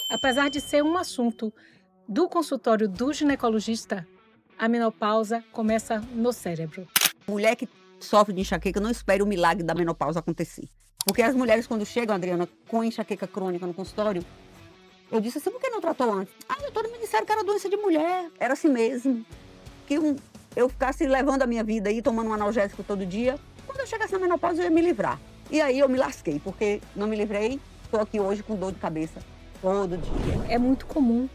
Apesar de ser um assunto do consultório do ginecologista, a menopausa começa no cérebro. Mulher que sofre de enxaqueca, não espere o milagre da menopausa acontecer. Porque as mulheres, quando chegam, Adriana, com enxaqueca crônica no consultório, eu disse assim: por que não tratou antes? Ah, doutora, me disseram que era doença de mulher. Era assim mesmo. Que eu ficasse levando a minha vida aí, tomando um analgésico todo dia. Quando eu chegasse na menopausa, eu ia me livrar. E aí eu me lasquei, porque não me livrei. Estou aqui hoje com dor de cabeça todo dia. É muito comum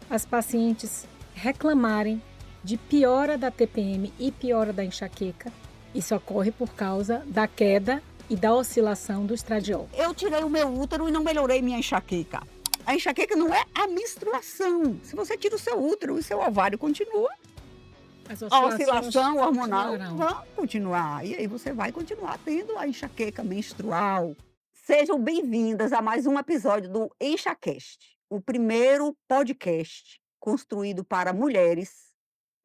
as pacientes reclamarem de piora da TPM e piora da enxaqueca. Isso ocorre por causa da queda e da oscilação do estradiol. Eu tirei o meu útero e não melhorei minha enxaqueca. A enxaqueca não é a menstruação. Se você tira o seu útero e seu ovário continua, As a oscilações oscilação hormonal continuarão. vai continuar. E aí você vai continuar tendo a enxaqueca menstrual. Sejam bem-vindas a mais um episódio do EnxaCast, o primeiro podcast construído para mulheres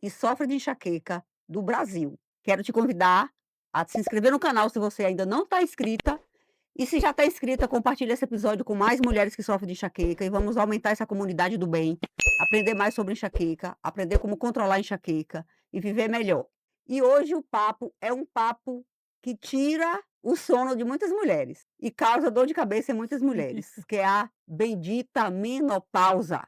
que sofrem de enxaqueca do Brasil. Quero te convidar a se inscrever no canal se você ainda não está inscrita. E se já está inscrita, compartilhe esse episódio com mais mulheres que sofrem de enxaqueca e vamos aumentar essa comunidade do bem, aprender mais sobre enxaqueca, aprender como controlar a enxaqueca e viver melhor. E hoje o papo é um papo que tira o sono de muitas mulheres e causa dor de cabeça em muitas mulheres, que é a bendita menopausa.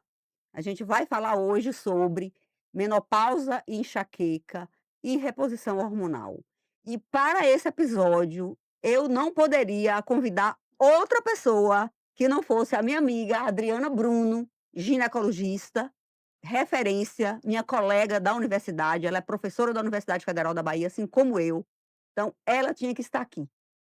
A gente vai falar hoje sobre menopausa e enxaqueca e reposição hormonal. E para esse episódio, eu não poderia convidar outra pessoa que não fosse a minha amiga Adriana Bruno, ginecologista, referência, minha colega da universidade. Ela é professora da Universidade Federal da Bahia, assim como eu. Então, ela tinha que estar aqui.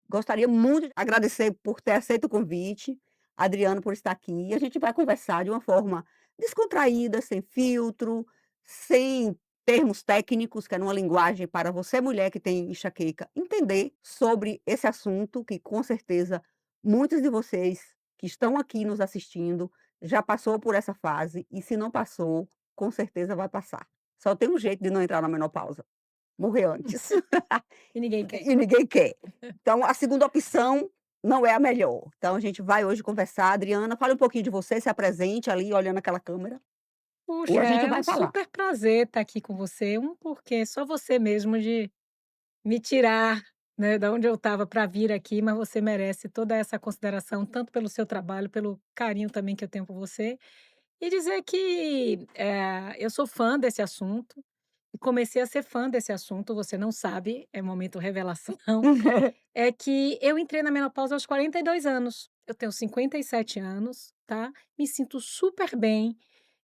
Gostaria muito de agradecer por ter aceito o convite, Adriano por estar aqui. E a gente vai conversar de uma forma descontraída, sem filtro, sem termos técnicos, que é numa linguagem para você, mulher que tem enxaqueca, entender sobre esse assunto, que com certeza muitos de vocês que estão aqui nos assistindo já passou por essa fase, e se não passou, com certeza vai passar. Só tem um jeito de não entrar na menopausa: morrer antes. E ninguém quer. E ninguém quer. Então, a segunda opção não é a melhor. Então, a gente vai hoje conversar. Adriana, fale um pouquinho de você, se apresente ali, olhando aquela câmera, e Puxa, a gente é um vai falar. super prazer estar aqui com você. Porque só você mesmo de me tirar, né, da onde eu estava para vir aqui, mas você merece toda essa consideração, tanto pelo seu trabalho, pelo carinho também que eu tenho por você. E dizer que, eu sou fã desse assunto e comecei a ser fã desse assunto, você não sabe, é momento revelação, é que eu entrei na menopausa aos 42 anos. Eu tenho 57 anos, tá, me sinto super bem,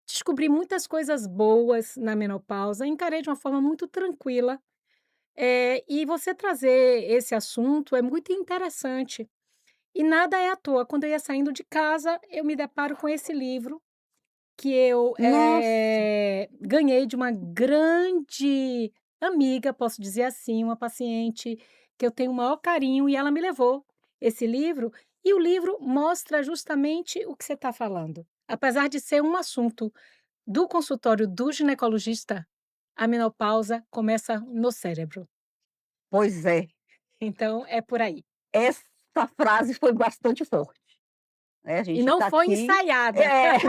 descobri muitas coisas boas na menopausa, encarei de uma forma muito tranquila, e você trazer esse assunto é muito interessante. E nada é à toa, quando eu ia saindo de casa, eu me deparo com esse livro que eu, Nossa! ganhei de uma grande amiga, posso dizer assim, uma paciente que eu tenho o maior carinho, e ela me levou esse livro, e o livro mostra justamente o que você está falando. Apesar de ser um assunto do consultório do ginecologista, a menopausa começa no cérebro. Pois é, Então é por aí. essa frase foi bastante forte, né, a E gente não está foi aqui ensaiada.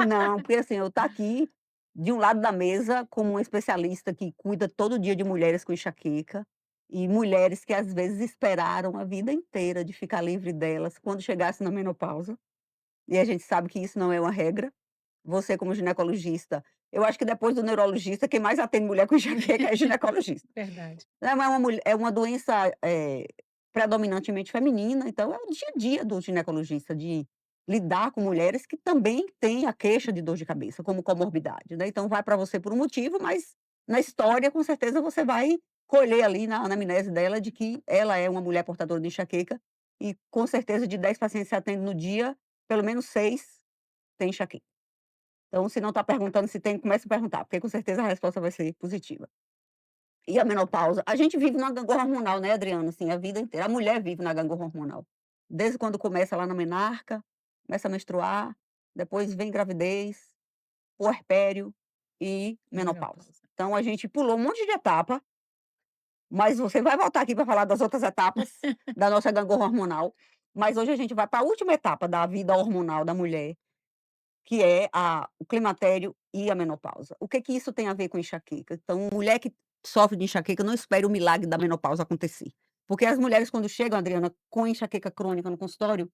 não, porque assim, eu estou aqui de um lado da mesa como uma especialista que cuida todo dia de mulheres com enxaqueca, e mulheres que às vezes esperaram a vida inteira de ficar livre delas quando chegasse na menopausa. E a gente sabe que isso não é uma regra. Você como ginecologista, eu acho que depois do neurologista, quem mais atende mulher com enxaqueca é ginecologista. Verdade. É uma doença, predominantemente feminina, então é o dia a dia do ginecologista, de lidar com mulheres que também têm a queixa de dor de cabeça como comorbidade, né. Então vai para você por um motivo, mas na história com certeza você vai colher ali na anamnese dela de que ela é uma mulher portadora de enxaqueca, e com certeza de 10 pacientes que você atende no dia, pelo menos 6 têm enxaqueca. Então, se não está perguntando se tem, comece a perguntar, porque com certeza a resposta vai ser positiva. E a menopausa, a gente vive numa gangorra hormonal, né, Adriana, assim, a vida inteira. A mulher vive na gangorra hormonal. Desde quando começa lá na menarca, começa a menstruar, depois vem gravidez, puerpério e E menopausa. menopausa. Então a gente pulou um monte de etapa, mas você vai voltar aqui para falar das outras etapas da nossa gangorra hormonal. Mas hoje a gente vai para a última etapa da vida hormonal da mulher, que é o climatério e a menopausa. O que que isso tem a ver com enxaqueca? Então, mulher que sofre de enxaqueca, não espere o milagre da menopausa acontecer. Porque as mulheres quando chegam, Adriana, com enxaqueca crônica no consultório,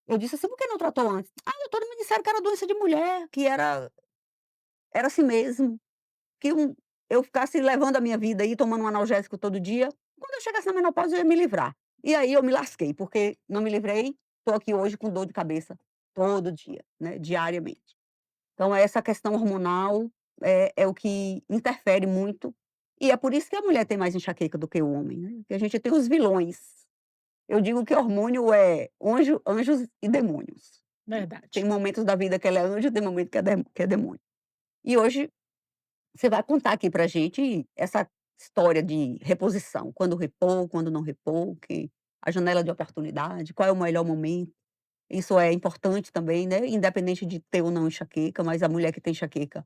eu disse assim: "Por que não tratou antes?". "Ah, doutora, me disseram que era doença de mulher, que era assim mesmo, que eu ficasse levando a minha vida aí, tomando um analgésico todo dia, quando eu chegasse na menopausa eu ia me livrar". E aí eu me lasquei, porque não me livrei, estou aqui hoje com dor de cabeça todo dia, né, diariamente. Então essa questão hormonal é o que interfere muito, e é por isso que a mulher tem mais enxaqueca do que o homem, né, porque a gente tem os vilões. Eu digo que hormônio é anjos e demônios. Tem Verdade. momentos da vida que ela é anjo, tem momento que é demônio. E hoje você vai contar aqui pra gente essa história de reposição, quando repor, quando não repor, que a janela de oportunidade, qual é o melhor momento. Isso é importante também, né, independente de ter ou não enxaqueca, mas a mulher que tem enxaqueca,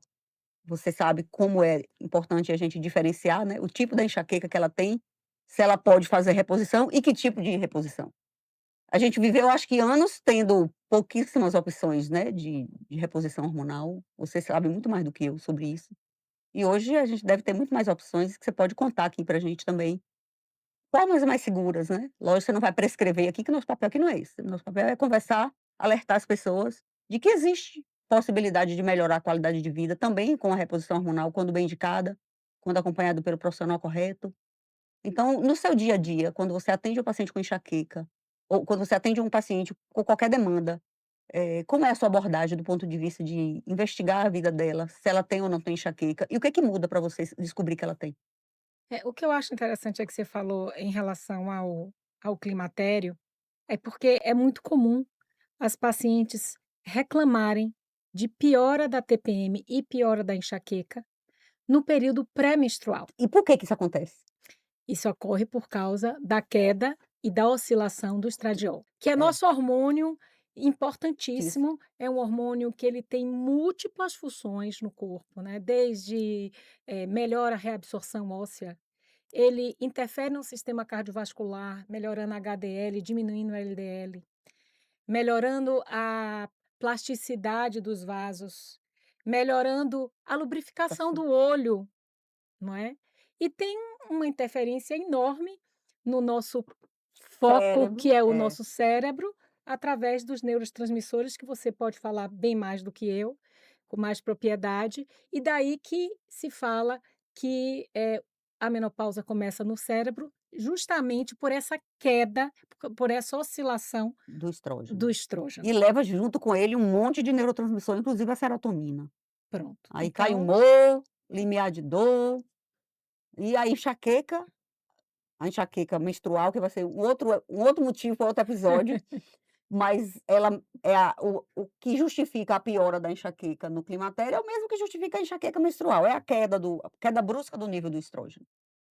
você sabe como é importante a gente diferenciar, né, o tipo da enxaqueca que ela tem, se ela pode fazer reposição e que tipo de reposição. A gente viveu, acho que anos tendo pouquíssimas opções, né, de reposição hormonal, você sabe muito mais do que eu sobre isso. E hoje a gente deve ter muito mais opções que você pode contar aqui pra gente também, formas mais seguras, né. Lógico, você não vai prescrever aqui, que nosso papel aqui não é esse, nosso papel é conversar, alertar as pessoas de que existe possibilidade de melhorar a qualidade de vida também com a reposição hormonal, quando bem indicada, quando acompanhado pelo profissional correto. Então, no seu dia a dia, quando você atende um paciente com enxaqueca, ou quando você atende um paciente com qualquer demanda, como é a sua abordagem do ponto de vista de investigar a vida dela, se ela tem ou não tem enxaqueca, e o que que muda para você descobrir que ela tem? O que eu acho interessante é que você falou em relação ao climatério, é porque é muito comum as pacientes reclamarem de piora da TPM e piora da enxaqueca no período pré-menstrual. E por que que isso acontece? Isso ocorre por causa da queda e da oscilação do estradiol, que é É, nosso hormônio isso. importantíssimo, é um hormônio que ele tem múltiplas funções no corpo, né, desde, melhora a reabsorção óssea, ele interfere no sistema cardiovascular, melhorando a HDL, diminuindo o LDL, melhorando a plasticidade dos vasos, melhorando a lubrificação Passou. do olho, não é? E tem uma interferência enorme no nosso foco, Cérebro, que é o é, nosso cérebro, através dos neurotransmissores, que você pode falar bem mais do que eu, com mais propriedade, e daí que se fala que, a menopausa começa no cérebro, justamente por essa queda, por essa oscilação do estrógeno. do E estrógeno. leva junto com ele um monte de neurotransmissor, inclusive a serotonina. Pronto. Aí cai Então, humor, limiar de dor, e a enxaqueca menstrual, que vai ser um outro motivo para outro episódio, mas ela é o que justifica a piora da enxaqueca no climatério é o mesmo que justifica a enxaqueca menstrual, é a queda brusca do nível do estrógeno.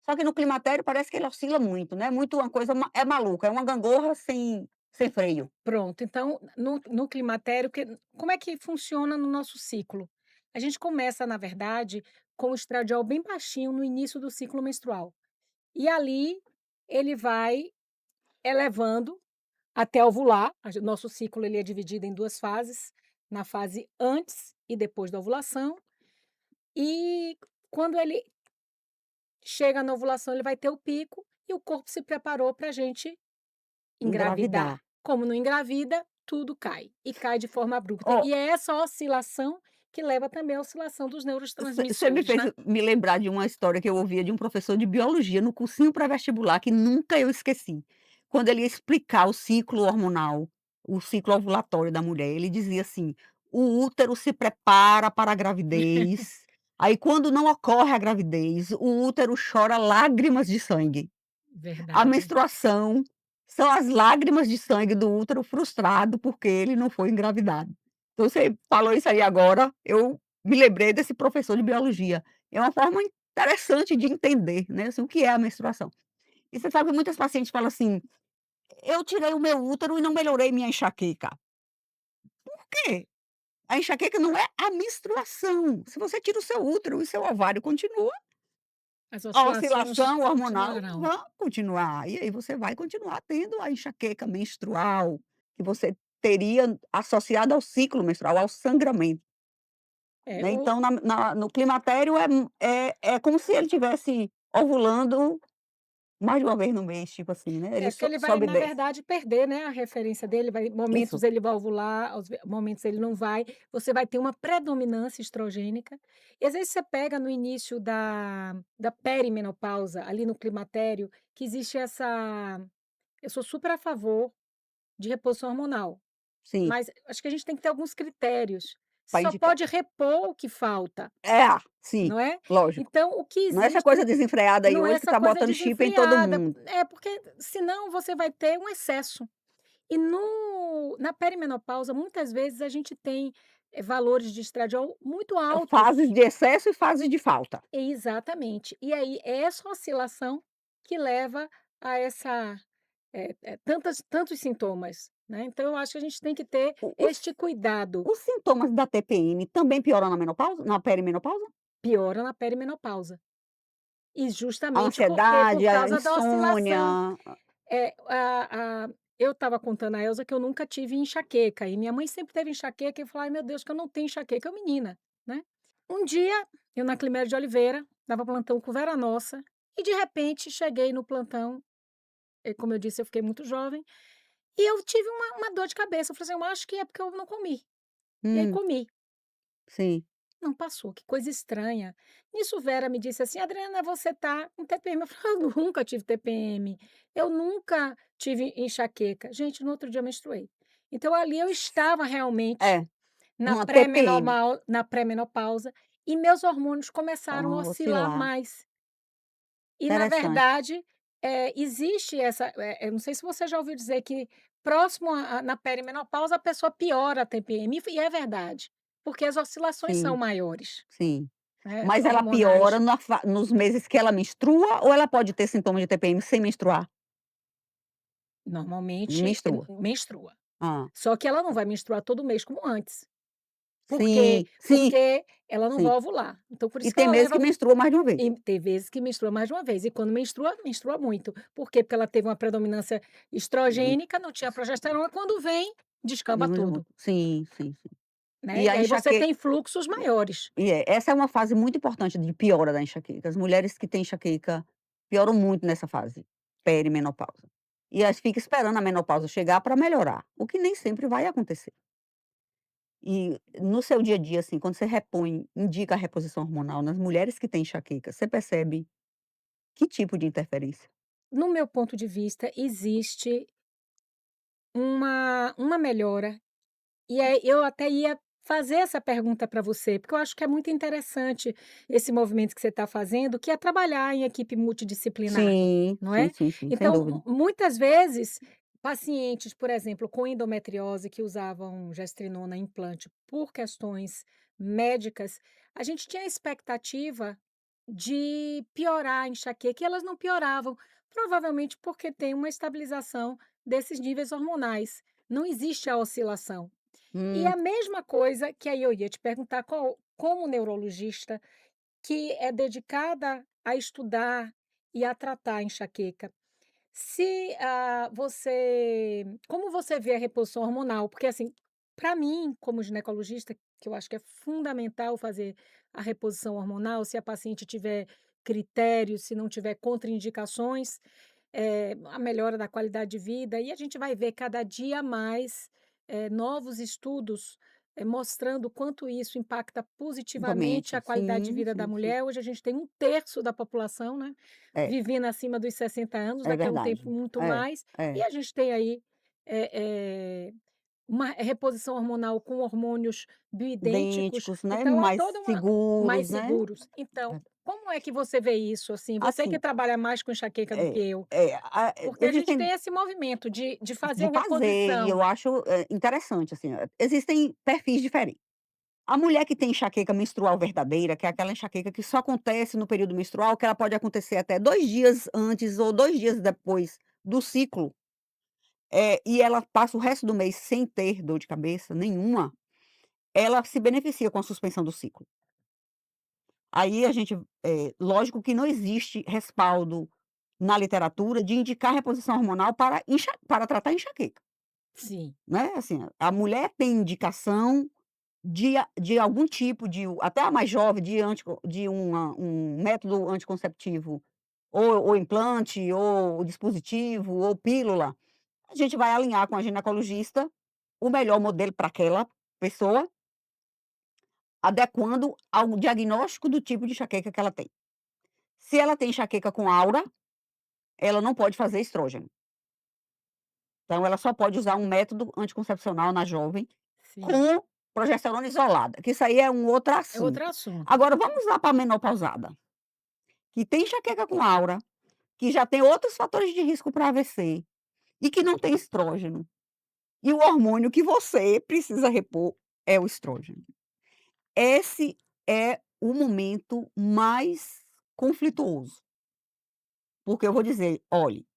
Só que no climatério parece que ele oscila muito, né, muito uma coisa maluca, é uma gangorra sem freio. pronto. Então, no climatério, como é que funciona no nosso ciclo? A gente começa, na verdade, com o estradiol bem baixinho no início do ciclo menstrual. E ali ele vai elevando até ovular. Nosso ciclo ele é dividido em 2 fases, na fase antes e depois da ovulação. E quando ele chega na ovulação, ele vai ter o pico e o corpo se preparou para a gente Engravidar. engravidar. Como não engravida, tudo cai, e cai de forma abrupta. Ó, E é essa oscilação que leva também à oscilação dos você me neurotransmissores, fez né. me lembrar de uma história que eu ouvia de um professor de biologia no cursinho pré-vestibular, que nunca eu esqueci. Quando ele ia explicar o ciclo hormonal, o ciclo ovulatório da mulher, ele dizia assim: "O útero se prepara para a gravidez, aí quando não ocorre a gravidez, o útero chora lágrimas de sangue". A Verdade. menstruação são as lágrimas de sangue do útero frustrado, porque ele não foi engravidado. Então você falou isso aí agora, eu me lembrei desse professor de biologia. É uma forma interessante de entender, né, assim, o que é a menstruação. E você sabe que muitas pacientes falam assim: "Eu tirei o meu útero e não melhorei minha enxaqueca". Por quê? A enxaqueca não é a menstruação. Se você tira o seu útero e seu ovário continua, As a oscilações oscilação hormonal continuarão. vai continuar, e aí você vai continuar tendo a enxaqueca menstrual, que você teria associado ao ciclo menstrual, ao sangramento, É, né, o então no climatério é como se ele tivesse ovulando mais de uma vez no mês, tipo assim, né, ele porque ele vai, sobe e na desce. verdade, perder, né, a referência dele, vai momentos Isso, ele vai ovular, momentos ele não vai, você vai ter uma predominância estrogênica, e às vezes você pega no início da perimenopausa, ali no climatério, que existe essa eu sou super a favor de reposição hormonal, sim, mas acho que a gente tem que ter alguns critérios. Você para só indicar. pode repor o que falta, Sim, não é? lógico. Então o que Não é essa coisa existe desenfreada aí não é hoje que essa tá coisa botando chip em todo desenfreada, mundo. porque senão você vai ter um excesso. E no na perimenopausa, muitas vezes a gente tem, valores de estradiol muito Fases altos. de excesso e fases de falta. Exatamente. E aí é essa oscilação que leva a essa, tantos sintomas, né. Então eu acho que a gente tem que ter O os este cuidado. os sintomas da TPM também pioram na perimenopausa? Piora na perimenopausa. E A justamente porque ansiedade, por a causa da insônia, oscilação. Eu estava contando a Elza que eu nunca tive enxaqueca, e minha mãe sempre teve enxaqueca, e eu falei: "Ai meu Deus, que eu não tenho enxaqueca", eu menina, né. Um dia, eu na Climério de Oliveira, dava plantão com Vera Nossa, e de repente cheguei no plantão, como eu disse, eu fiquei muito jovem, e eu tive uma dor de cabeça, eu falei assim: "Eu acho que é porque eu não comi", e aí hum, comi. sim, Não passou, que coisa estranha. Nisso Vera me disse assim: "Adriana, você tá com TPM", eu falei: "Eu nunca tive TPM, eu nunca tive enxaqueca". Gente, no outro dia eu menstruei. Então ali eu estava realmente é, uma TPM, na pré-menopausa e meus hormônios começaram a então oscilar oscilar, mais. E na interessante. verdade, existe essa, eu não sei se você já ouviu dizer que próximo na perimenopausa a pessoa piora a TPM, e é verdade, porque as oscilações são Sim, maiores. sim. Né, Mas ela piora hormonais. nos meses que ela menstrua ou ela pode ter sintomas de TPM sem menstruar? Normalmente, Menstrua. menstrua. Hã. Só que ela não vai menstruar todo mês como antes. Por quê? Sim, sim, Porque ela não vai sim. ovular. Então por E isso que tem ela meses que leva, menstrua mais de uma vez. e tem vezes que menstrua mais de uma vez, e quando menstrua, menstrua muito. Por quê? Porque ela teve uma predominância Hum, estrogênica, não tinha progesterona, quando vem, descamba tudo, sim, sim, sim. né. E E a aí você enxaqueca tem fluxos maiores. essa é uma fase muito importante de piora da enxaqueca. As mulheres que têm enxaqueca pioram muito nessa fase, perimenopausa. E elas ficam esperando a menopausa chegar para melhorar, o que nem sempre vai acontecer. E no seu dia a dia, assim, quando você repõe indica a reposição hormonal nas mulheres que têm enxaqueca, você percebe que tipo de interferência? No meu ponto de vista, existe uma melhora. E aí eu até ia fazer essa pergunta para você, porque eu acho que é muito interessante esse movimento que você está fazendo, que é trabalhar em equipe multidisciplinar, Sim, não sim, é? sim, sim, sem Então, dúvida. muitas vezes, pacientes, por exemplo, com endometriose que usavam gestrinona implante por questões médicas, a gente tinha a expectativa de piorar a enxaqueca, e elas não pioravam, provavelmente porque tem uma estabilização desses níveis hormonais. Não existe a oscilação. E Hum, a mesma coisa que aí eu ia te perguntar, como neurologista que é dedicada a estudar e a tratar a enxaqueca, se, como você vê a reposição hormonal? Porque, assim, para mim, como ginecologista, que eu acho que é fundamental fazer a reposição hormonal, se a paciente tiver critérios, se não tiver contraindicações, a melhora da qualidade de vida, e a gente vai ver cada dia mais, novos estudos, mostrando o quanto isso impacta positivamente exatamente. a qualidade de Sim, vida da sim, sim. mulher. Hoje a gente tem um terço da população, né, É, vivendo acima dos 60 anos, é daqui a um verdade. tempo muito É, mais, e é. a gente tem aí, uma reposição hormonal com hormônios bioidênticos, Idênticos, né, então é mais toda uma mais seguros, né. seguros. Então, como é que você vê isso, assim? Você que Assim, trabalha mais com enxaqueca do que eu, porque a gente tem existem esse movimento de fazer de fazer e reposição. eu acho, interessante, assim, existem perfis diferentes. A mulher que tem enxaqueca menstrual verdadeira, que é aquela enxaqueca que só acontece no período menstrual, que ela pode acontecer até 2 dias antes ou 2 dias depois do ciclo, e ela passa o resto do mês sem ter dor de cabeça nenhuma, ela se beneficia com a suspensão do ciclo. Aí a gente lógico que não existe respaldo na literatura de indicar reposição hormonal para tratar enxaqueca. Sim. né, assim, a mulher tem indicação de algum tipo de até a mais jovem, de um método anticonceptivo, ou implante, ou dispositivo, ou pílula, a gente vai alinhar com a ginecologista o melhor modelo para aquela pessoa, adequando ao diagnóstico do tipo de enxaqueca que ela tem. Se ela tem enxaqueca com aura, ela não pode fazer estrógeno. Então ela só pode usar um método anticoncepcional na jovem Sim. com progesterona isolada, que isso aí é um outro É outro assunto. assunto. Agora vamos lá para a menopausada, que tem enxaqueca com aura, que já tem outros fatores de risco para AVC e que não tem estrógeno. E o hormônio que você precisa repor é o estrógeno. Esse é o momento mais conflituoso, porque eu vou dizer: "Olhe,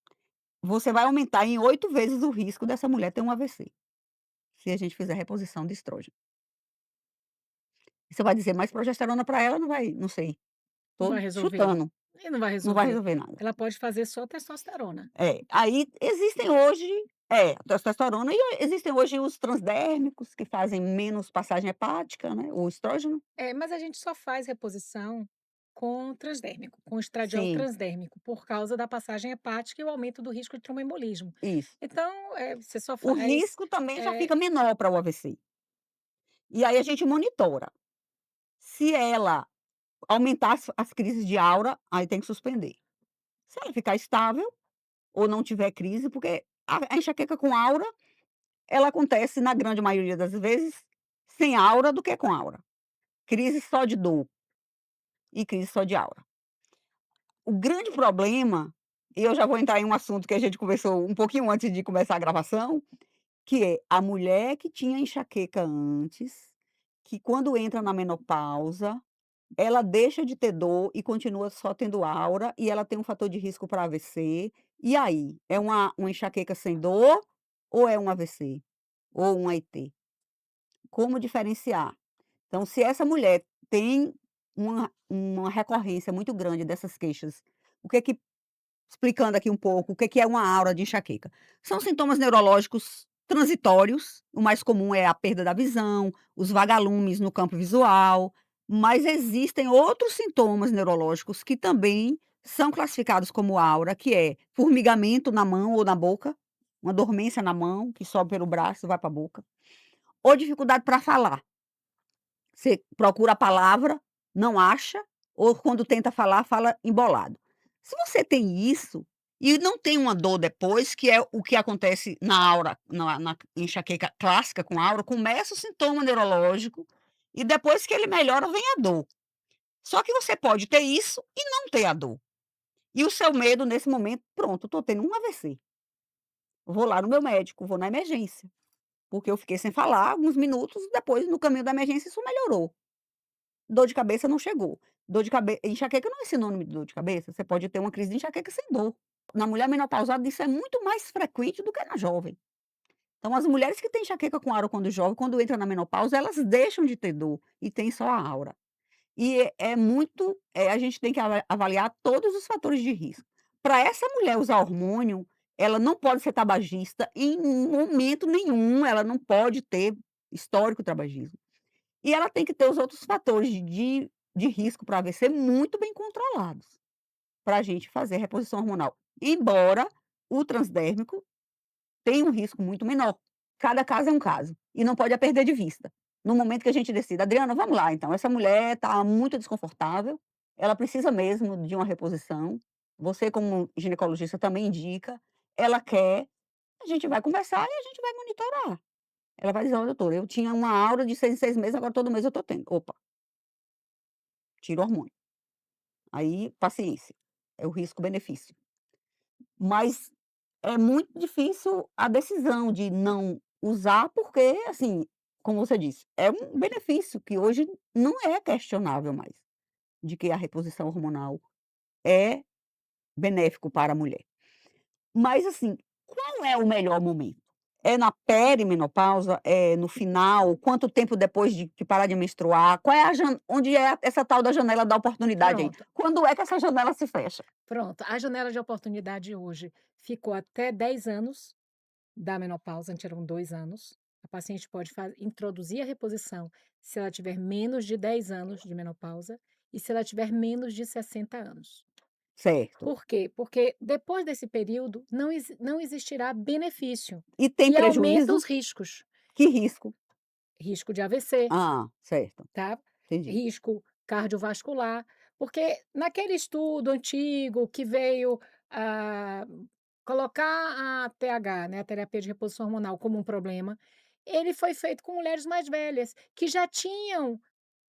você vai aumentar em 8 vezes o risco dessa mulher ter um AVC, se a gente fizer reposição de estrógeno". Você vai dizer: "Mas progesterona para ela não vai", não sei, Não tô vai resolver. chutando, E não vai não vai resolver. resolver nada. Ela pode fazer só testosterona. Aí existem hoje a testosterona e existem hoje os transdérmicos que fazem menos passagem hepática, né, o estrógeno. É, mas a gente só faz reposição com transdérmico, com estradiol Sim, transdérmico, por causa da passagem hepática e o aumento do risco de tromboembolismo. isso. Então, você só O faz, risco também já eh fica menor para o AVC. E aí a gente monitora. Se ela aumentar as crises de aura, aí tem que suspender. Se ela ficar estável ou não tiver crise, porque a enxaqueca com aura, ela acontece na grande maioria das vezes sem aura do que com aura. Crise só de dor e crise só de aura. O grande problema, e eu já vou entrar em um assunto que a gente conversou um pouquinho antes de começar a gravação, que é a mulher que tinha enxaqueca antes, que quando entra na menopausa, ela deixa de ter dor e continua só tendo aura, e ela tem um fator de risco para AVC. E aí, é uma enxaqueca sem dor ou é um AVC? Ou um AIT? Como diferenciar? Então, se essa mulher tem uma recorrência muito grande dessas queixas, o que é que explicando aqui um pouco o que é uma aura de enxaqueca. São sintomas neurológicos transitórios, o mais comum é a perda da visão, os vagalumes no campo visual, mas existem outros sintomas neurológicos que também são classificados como aura, que é formigamento na mão ou na boca, uma dormência na mão que sobe pelo braço e vai para a boca, ou dificuldade para falar. Você procura a palavra, não acha, ou quando tenta falar, fala embolado. Se você tem isso, e não tem uma dor depois, que é o que acontece na aura, na enxaqueca clássica com aura, começa o sintoma neurológico, e depois que ele melhora, vem a dor. Só que você pode ter isso e não ter a dor. E o seu medo nesse momento: "Pronto, estou tendo um AVC, vou lá no meu médico, vou na emergência", porque eu fiquei sem falar alguns minutos, depois no caminho da emergência isso melhorou. Dor de cabeça não chegou. Dor de cabe Enxaqueca não é sinônimo de dor de cabeça, você pode ter uma crise de enxaqueca sem dor. Na mulher menopausada isso é muito mais frequente do que na jovem. Então as mulheres que têm enxaqueca com aura quando jovem, quando entra na menopausa, elas deixam de ter dor e tem só a aura. E é muito a gente tem que avaliar todos os fatores de risco. Para essa mulher usar hormônio, ela não pode ser tabagista em momento nenhum, ela não pode ter histórico de tabagismo. E ela tem que ter os outros fatores de risco para AVC muito bem controlados, para a gente fazer reposição hormonal. Embora o transdérmico tenha um risco muito menor. Cada caso é um caso, e não pode a perder de vista. No momento que a gente decida: "Adriana, vamos lá então, essa mulher está muito desconfortável, ela precisa mesmo de uma reposição, você como ginecologista também indica, ela quer", a gente vai conversar e a gente vai monitorar. Ela vai dizer: "Olha doutora, eu tinha uma aura de 6 em 6 meses, agora todo mês eu estou tendo". Opa, tira o hormônio. Aí, paciência, é o risco-benefício. Mas é muito difícil a decisão de não usar, porque, assim, como você disse, é um benefício que hoje não é questionável mais, de que a reposição hormonal é benéfico para a mulher. Mas, assim, qual é o melhor momento? É na perimenopausa? É no final? Quanto tempo depois de parar de menstruar? Qual é a onde é essa tal da janela da oportunidade aí? pronto, Quando é que essa janela se fecha? pronto. A janela de oportunidade hoje ficou até 10 anos, da menopausa, antes eram 2 anos. A paciente pode introduzir a reposição se ela tiver menos de 10 anos de menopausa e se ela tiver menos de 60 anos. Certo. Por quê? Porque depois desse período não existirá benefício E tem e aumenta prejuízo? os riscos. Que risco? Risco de AVC, Ah, certo, tá, entendi. risco cardiovascular, porque naquele estudo antigo que veio, ah, colocar a TH, né, a terapia de reposição hormonal, como um problema, ele foi feito com mulheres mais velhas, que já tinham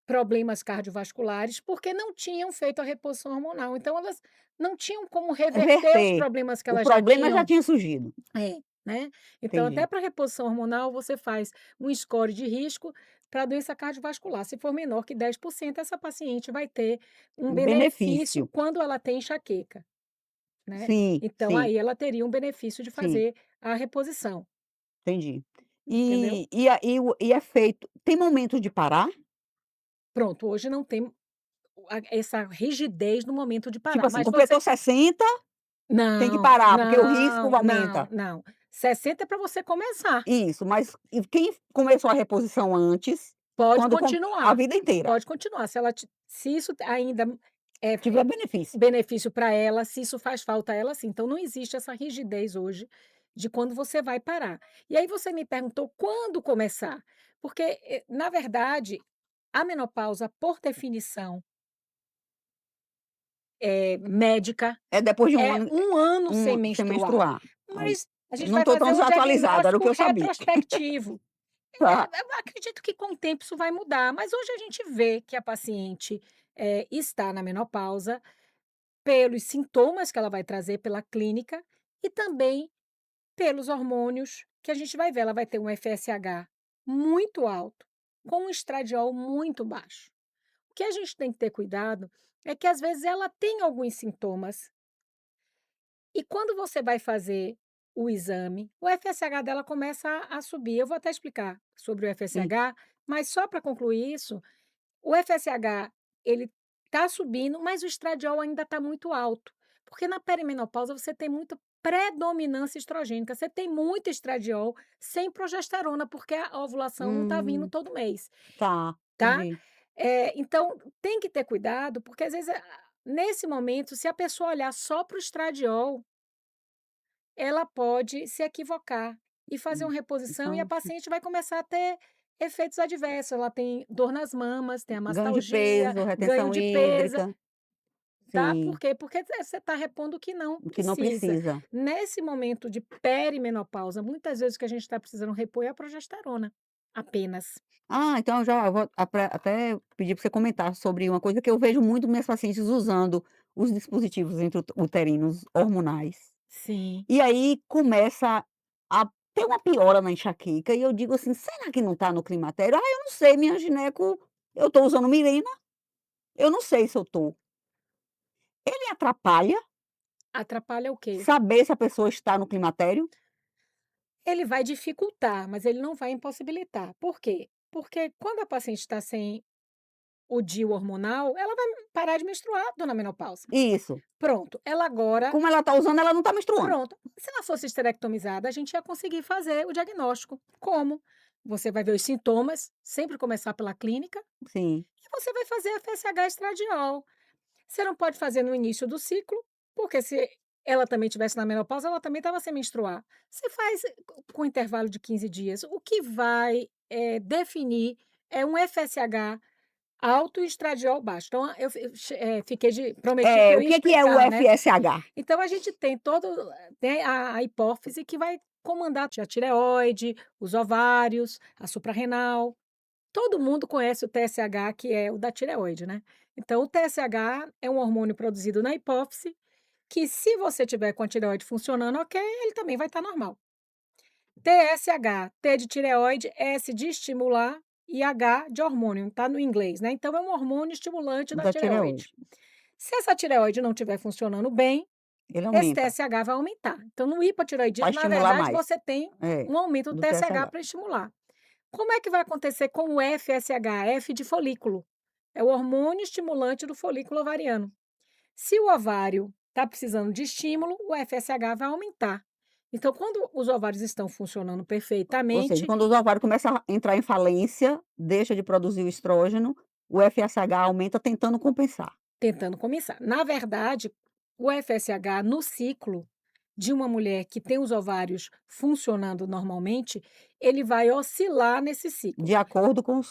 problemas cardiovasculares, porque não tinham feito a reposição hormonal, então elas não tinham como reverter os Reverter, problemas que o elas já problema já tinham. tinha surgido. É, né. Então até Entendi. para reposição hormonal você faz um score de risco para doença cardiovascular, se for menor que 10%, essa paciente vai ter um Um benefício benefício. quando ela tem enxaqueca, né. Sim, Então sim, aí ela teria um benefício de sim, fazer a reposição, entendi. entendeu. E é feito tem momento de parar? Pronto, hoje não tem essa rigidez no momento de Tipo parar, assim, mas você completou 60, tem que não, parar, porque o risco não, não, aumenta. não, 60 é para você começar. Isso, mas e quem começou a reposição antes, Pode quando a continuar, vida inteira, pode continuar. Se isso ainda é tiver benefício. benefício para ela, se isso faz falta a ela, sim. Então não existe essa rigidez hoje de quando você vai parar. E aí você me perguntou quando começar, porque, na verdade, a menopausa, por definição, médica, É depois de um é ano, 1 ano sem sem menstruar, menstruar. Aí, mas a eu gente não vai estou tão fazer um desatualizada, era o que diagnóstico eu sabia. retrospectivo. Tá. Eu acredito que com o tempo isso vai mudar, mas hoje a gente vê que a paciente, está na menopausa pelos sintomas que ela vai trazer pela clínica e também pelos hormônios que a gente vai ver. Ela vai ter um FSH muito alto, com um estradiol muito baixo. O que a gente tem que ter cuidado é que às vezes ela tem alguns sintomas e quando você vai fazer o exame, o FSH dela começa a subir. Eu vou até explicar sobre o Hum, FSH, mas só para concluir isso, o FSH, ele está subindo, mas o estradiol ainda está muito alto, porque na perimenopausa você tem muita predominância estrogênica, você tem muito estradiol sem progesterona, porque a ovulação não está vindo hum, todo mês, tá, tá. entendi. Então tem que ter cuidado, porque às vezes, nesse momento, se a pessoa olhar só para o estradiol, ela pode se equivocar e fazer uma reposição e a Então, paciente vai começar a ter efeitos adversos. Ela tem dor nas mamas, tem a ganho de mastalgia, peso, ganho retenção de peso, hídrica, tá? sim, Por quê? Porque você está repondo o que não o que não precisa. precisa. Nesse momento de perimenopausa, muitas vezes o que a gente está precisando repor é a progesterona, apenas. Ah, então eu vou até pedir para você comentar sobre uma coisa que eu vejo muito minhas pacientes usando os dispositivos uterinos hormonais. Sim. E aí começa a ter uma piora na enxaqueca e eu digo assim: "Será que não está no climatério?". "Ah, eu não sei, minha gineco, eu estou usando Mirena, eu não sei se eu estou". Ele atrapalha Atrapalha o quê? saber se a pessoa está no climatério? Ele vai dificultar, mas ele não vai impossibilitar. Por quê? Porque quando a paciente está sem o DIU hormonal, ela vai parar de menstruar, dona menopausa. Isso. Pronto, ela agora Como ela está usando, ela não está menstruando. pronto. Se ela fosse esterectomizada, a gente ia conseguir fazer o diagnóstico. Como? Você vai ver os sintomas, sempre começar pela clínica, Sim. e você vai fazer FSH estradiol. Você não pode fazer no início do ciclo, porque se ela também tivesse na menopausa, ela também estava sem menstruar. Você faz com intervalo de 15 dias. O que vai, definir é um FSH alto e estradiol baixo. Então fiquei de prometi que eu O ia que é o explicar, né. FSH? Então a gente tem a hipófise que vai comandar a tireoide, os ovários, a suprarrenal. Todo mundo conhece o TSH, que é o da tireoide, né. Então o TSH é um hormônio produzido na hipófise, que se você tiver com a tireoide funcionando ok, ele também vai estar normal. TSH, T de tireoide, S de estimular e H de hormônio, tá no inglês, né, então é um hormônio estimulante da Da tireoide. tireoide. Se essa tireoide não estiver funcionando bem, Ele esse aumenta, TSH vai aumentar. Então no para hipotireoidismo, na estimular verdade, mais. você tem É, um aumento do do TSH TSH. para estimular. Como é que vai acontecer com o FSH? F de folículo. É o hormônio estimulante do folículo ovariano. Se o ovário está precisando de estímulo, o FSH vai aumentar. Então, quando os ovários estão funcionando Ou seja, perfeitamente, quando os ovários começam a entrar em falência, deixa de produzir o estrógeno, o FSH aumenta tentando compensar. tentando começar. Na verdade, o FSH no ciclo de uma mulher que tem os ovários funcionando normalmente, ele vai oscilar nesse ciclo. De acordo com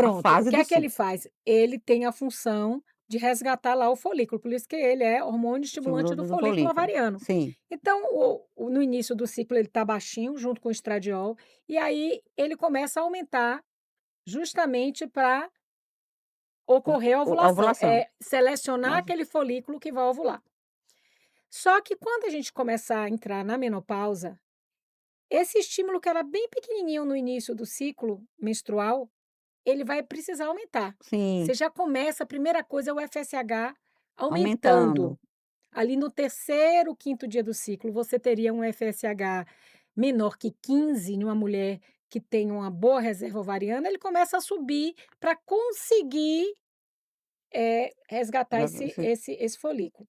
a Pronto, o fase que do é que ele ciclo, faz? Ele tem a função de resgatar lá o folículo, por isso que ele é hormônio estimulante do do folículo folículo. ovariano. Sim, Então, no início do ciclo ele está baixinho, junto com o estradiol, e aí ele começa a aumentar justamente para ocorrer a a ovulação, ovulação. é selecionar Mas aquele folículo que vai ovular. Só que quando a gente começar a entrar na menopausa, esse estímulo que era bem pequenininho no início do ciclo menstrual, ele vai precisar aumentar. sim, Você já começa, a primeira coisa é o FSH aumentando. aumentando. Ali no terceiro, quinto dia do ciclo, você teria um FSH menor que 15 em uma mulher que tem uma boa reserva ovariana, ele começa a subir para conseguir, resgatar Já esse folículo.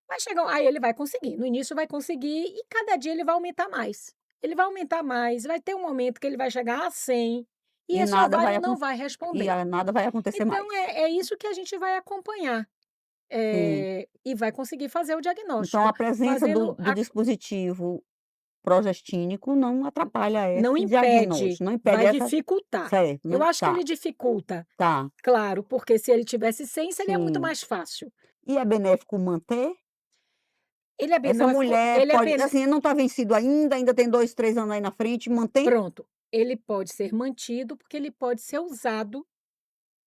Vai chegar aí ele vai conseguir, no início vai conseguir e cada dia ele vai aumentar mais. Ele vai aumentar mais, vai ter um momento que ele vai chegar a 100 e e esse nada vai ovário acon não vai e responder. a nada vai acontecer Então mais. é isso que a gente vai acompanhar, Sim. e vai conseguir fazer o Então diagnóstico, a presença fazendo do dispositivo progestínico não atrapalha não esse impede, diagnóstico, não impede vai essa dificultar. certo, Eu não acho que tá, ele dificulta, tá, claro, porque se ele tivesse 100 seria muito sim. mais fácil. E é benéfico manter? Ele é Essa benéfico, mulher ele é pode assim, não está vencido ainda, ainda tem 2 3 anos aí na frente, mantém? pronto, ele pode ser mantido, porque ele pode ser usado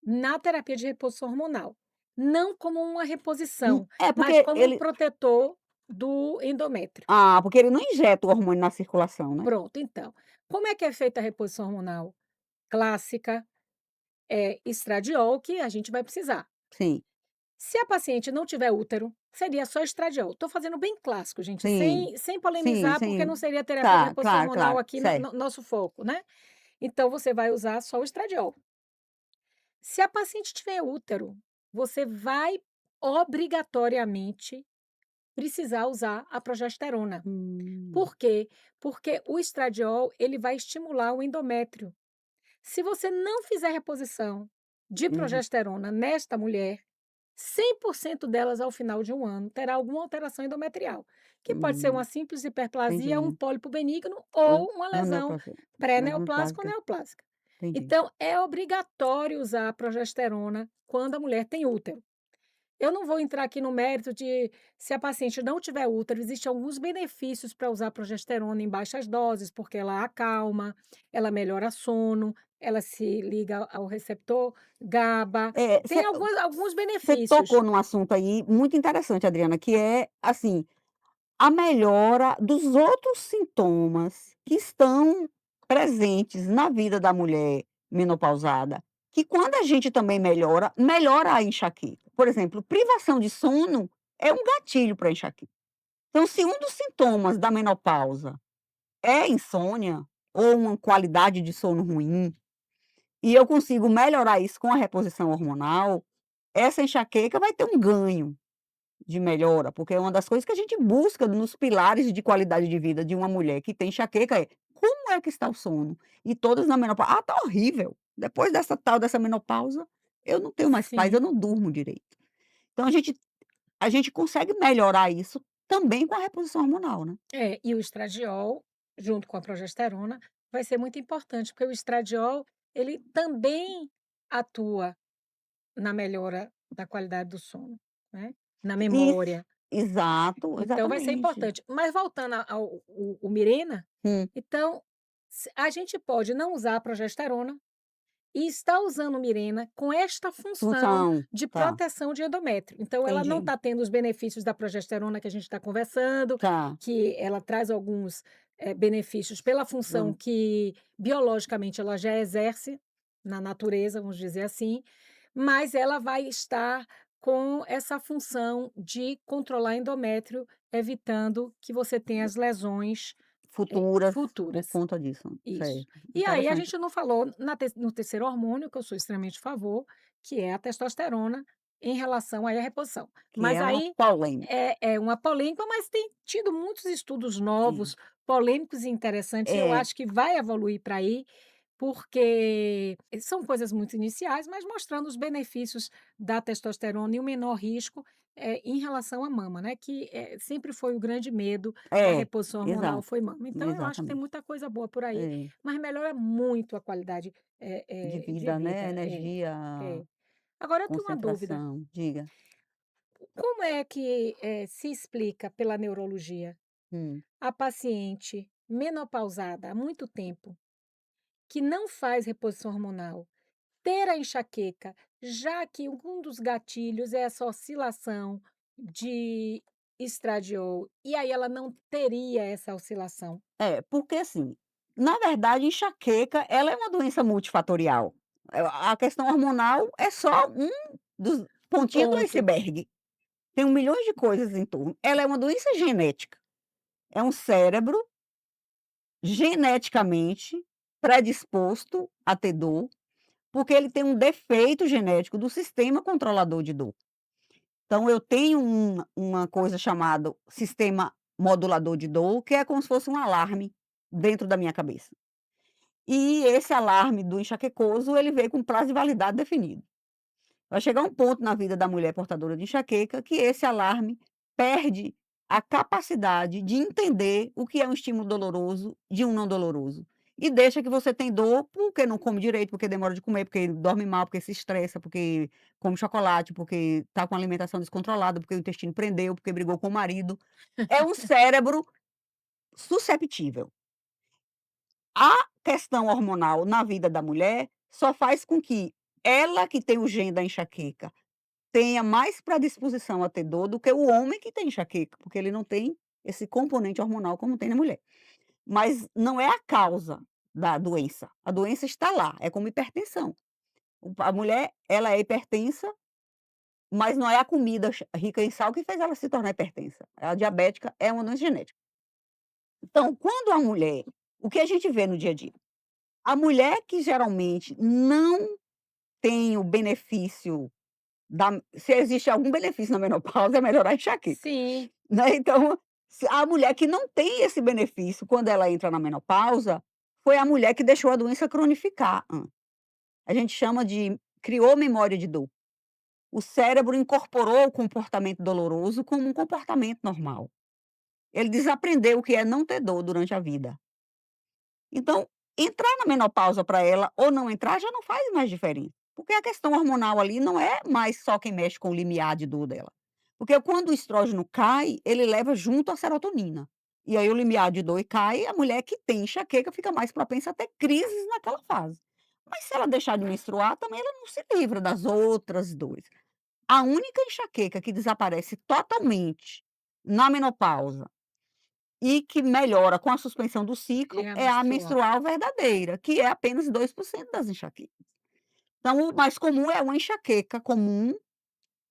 na terapia de reposição hormonal, não como uma reposição, É mas porque como um ele protetor do endométrio. porque ele não injeta o hormônio na circulação, né? Pronto, então, como é que é feita a reposição hormonal clássica? É estradiol que a gente vai precisar. Sim, Se a paciente não tiver útero, seria só estradiol. Estou fazendo bem clássico, gente, sim, sem sim, polemizar, porque não sim. seria terapia de Tá, reposição claro, hormonal claro, aqui certo. no nosso foco, né. Então você vai usar só o estradiol. Se a paciente tiver útero, você vai obrigatoriamente precisar usar a progesterona. Hum, Por quê? Porque o estradiol, ele vai estimular o endométrio. Se você não fizer reposição de uhum, progesterona nesta mulher, 100% delas ao final de um ano terá alguma alteração endometrial, que pode ser uma hum, simples hiperplasia, um entendi. pólipo benigno Hã, ou uma não lesão neoplasia, pré-neoplásica ou neoplásica, neoplásica. entendi. Então, é obrigatório usar a progesterona quando a mulher tem útero. Eu não vou entrar aqui no mérito de se a paciente não tiver útero, existem alguns benefícios para usar progesterona em baixas doses, porque ela acalma, ela melhora sono, ela se liga ao receptor GABA, É, tem alguns você tocou benefícios. num assunto aí muito interessante, Adriana, que é, assim, a melhora dos outros sintomas que estão presentes na vida da mulher menopausada, que quando a gente também melhora, melhora a enxaqueca. Por exemplo, privação de sono é um gatilho para enxaqueca. Então, se um dos sintomas da menopausa é insônia ou uma qualidade de sono ruim, e eu consigo melhorar isso com a reposição hormonal, essa enxaqueca vai ter um ganho de melhora, porque é uma das coisas que a gente busca nos pilares de qualidade de vida de uma mulher que tem enxaqueca é: como é que está o sono? E todas na menopausa: "Ah, tá horrível, depois dessa tal dessa menopausa, eu não tenho mais paz, eu Sim, não durmo direito". Então a gente consegue melhorar isso também com a reposição hormonal, né. e o estradiol, junto com a progesterona, vai ser muito importante, porque o estradiol, ele também atua na melhora da qualidade do sono, né, na Isso, memória. exato, Então vai ser exatamente. importante. Mas voltando ao Mirena, Hum, então, a gente pode não usar a progesterona e estar usando o Mirena com esta função função, de tá, proteção de endométrio. Então ela não entendi. está tendo os benefícios da progesterona que a gente está conversando, Tá, que ela traz alguns, benefícios pela função hum, que biologicamente ela já exerce na natureza, vamos dizer assim, mas ela vai estar com essa função de controlar endométrio, evitando que você tenha as lesões, futuras por futuras. conta disso, Isso. certo, E aí a interessante. gente não falou no terceiro hormônio, que eu sou extremamente a favor, que é a testosterona. em relação aí à reposição. que Mas é uma aí polêmica. é uma polêmica, mas tem tido muitos estudos É. novos, polêmicos e interessantes, eu É, acho que vai evoluir para aí, porque são coisas muito iniciais, mas mostrando os benefícios da testosterona e o menor risco, em relação à mama, né, que, sempre foi o grande medo da é, reposição hormonal, exato, foi mama. Então eu acho que tem exatamente. muita coisa boa por aí, É, mas melhora muito a qualidade, de de vida, né, vida. É, energia, é. Agora eu tenho uma dúvida, concentração, diga. como é que, se explica pela neurologia Hum. a paciente menopausada há muito tempo, que não faz reposição hormonal, ter a enxaqueca, já que um dos gatilhos é essa oscilação de estradiol, e aí ela não teria essa oscilação? É, porque assim, na verdade enxaqueca, ela é uma doença multifatorial. A questão hormonal é só um dos Um pontinhos do ponto. iceberg. Tem um milhões de coisas em torno. Ela é uma doença genética. É um cérebro geneticamente predisposto a ter dor, porque ele tem um defeito genético do sistema controlador de dor. Então eu tenho uma coisa chamada sistema modulador de dor, que é como se fosse um alarme dentro da minha cabeça. E esse alarme do enxaquecoso, ele veio com prazo de validade definido. Vai chegar um ponto na vida da mulher portadora de enxaqueca que esse alarme perde a capacidade de entender o que é um estímulo doloroso de um não doloroso. E deixa que você tem dor porque não come direito, porque demora de comer, porque dorme mal, porque se estressa, porque come chocolate, porque está com alimentação descontrolada, porque o intestino prendeu, porque brigou com o marido. É um cérebro susceptível. A questão hormonal na vida da mulher só faz com que ela que tem o gene da enxaqueca tenha mais predisposição a ter dor do que o homem que tem enxaqueca, porque ele não tem esse componente hormonal como tem na mulher. Mas não é a causa da doença, a doença está lá, é como hipertensão. A mulher, ela é hipertensa, mas não é a comida rica em sal que fez ela se tornar hipertensa. A diabética é uma doença genética. Então, quando a mulher o que a gente vê no dia a dia? A mulher que geralmente não tem o benefício da se existe algum benefício na menopausa, é melhorar a enxaqueca, Sim, né, então, se a mulher que não tem esse benefício quando ela entra na menopausa, foi a mulher que deixou a doença cronificar antes. A gente chama de criou memória de dor. O cérebro incorporou o comportamento doloroso como um comportamento normal. Ele desaprendeu o que é não ter dor durante a vida. Então, entrar na menopausa para ela ou não entrar já não faz mais diferença, porque a questão hormonal ali não é mais só quem mexe com o limiar de dor dela. Porque quando o estrógeno cai, ele leva junto a serotonina. E aí o limiar de dor cai, a mulher que tem enxaqueca fica mais propensa a ter crises naquela fase. Mas se ela deixar de menstruar, também ela não se livra das outras dores. A única enxaqueca que desaparece totalmente na menopausa e que melhora com a suspensão do ciclo é a é a menstrual. menstrual verdadeira, que é apenas 2% das enxaquecas. Então, o mais comum é uma enxaqueca comum,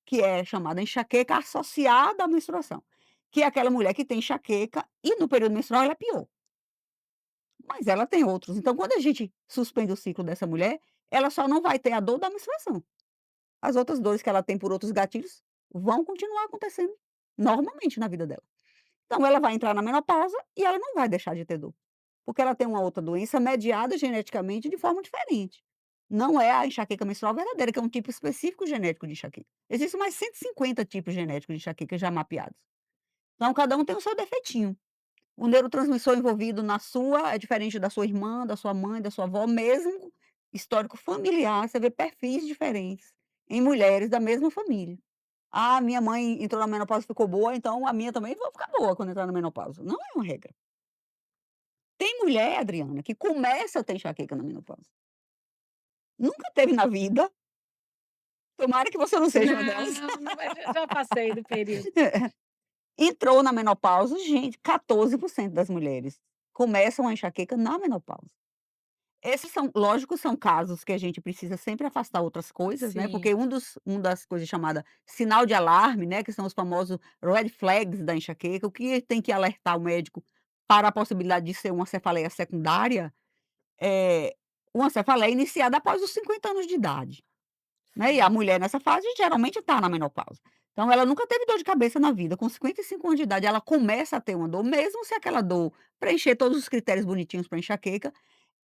que é chamada enxaqueca associada à menstruação, que é aquela mulher que tem enxaqueca e no período menstrual ela é pior, mas ela tem outros. Então, quando a gente suspende o ciclo dessa mulher, ela só não vai ter a dor da menstruação. As outras dores que ela tem por outros gatilhos vão continuar acontecendo normalmente na vida dela. Então ela vai entrar na menopausa e ela não vai deixar de ter dor, porque ela tem uma outra doença mediada geneticamente de forma diferente. Não é a enxaqueca menstrual verdadeira, que é um tipo específico genético de enxaqueca. Existem mais 150 tipos genéticos de enxaqueca já mapeados. Então cada um tem o seu defeitinho. O neurotransmissor envolvido na sua é diferente da sua irmã, da sua mãe, da sua avó, mesmo histórico familiar, você vê perfis diferentes em mulheres da mesma família. "Ah, minha mãe entrou na menopausa e ficou boa, então a minha também vai ficar boa quando entrar na menopausa". Não é uma regra. Tem mulher, Adriana, que começa a ter enxaqueca na menopausa. Nunca teve na vida, tomara que você não seja uma delas. Não, não, mas já passei do período. Entrou na menopausa, gente, 14% das mulheres começam a enxaqueca na menopausa. Esses são lógico, são casos que a gente precisa sempre afastar outras coisas, né, Sim, porque um das coisas chamada sinal de alarme, né, que são os famosos red flags da enxaqueca, o que tem que alertar o médico para a possibilidade de ser uma cefaleia secundária, é uma cefaleia iniciada após os 50 anos de idade. né, e a mulher nessa fase geralmente está na menopausa. Então ela nunca teve dor de cabeça na vida, com 55 anos de idade ela começa a ter uma dor, mesmo se aquela dor preencher todos os critérios bonitinhos para enxaqueca,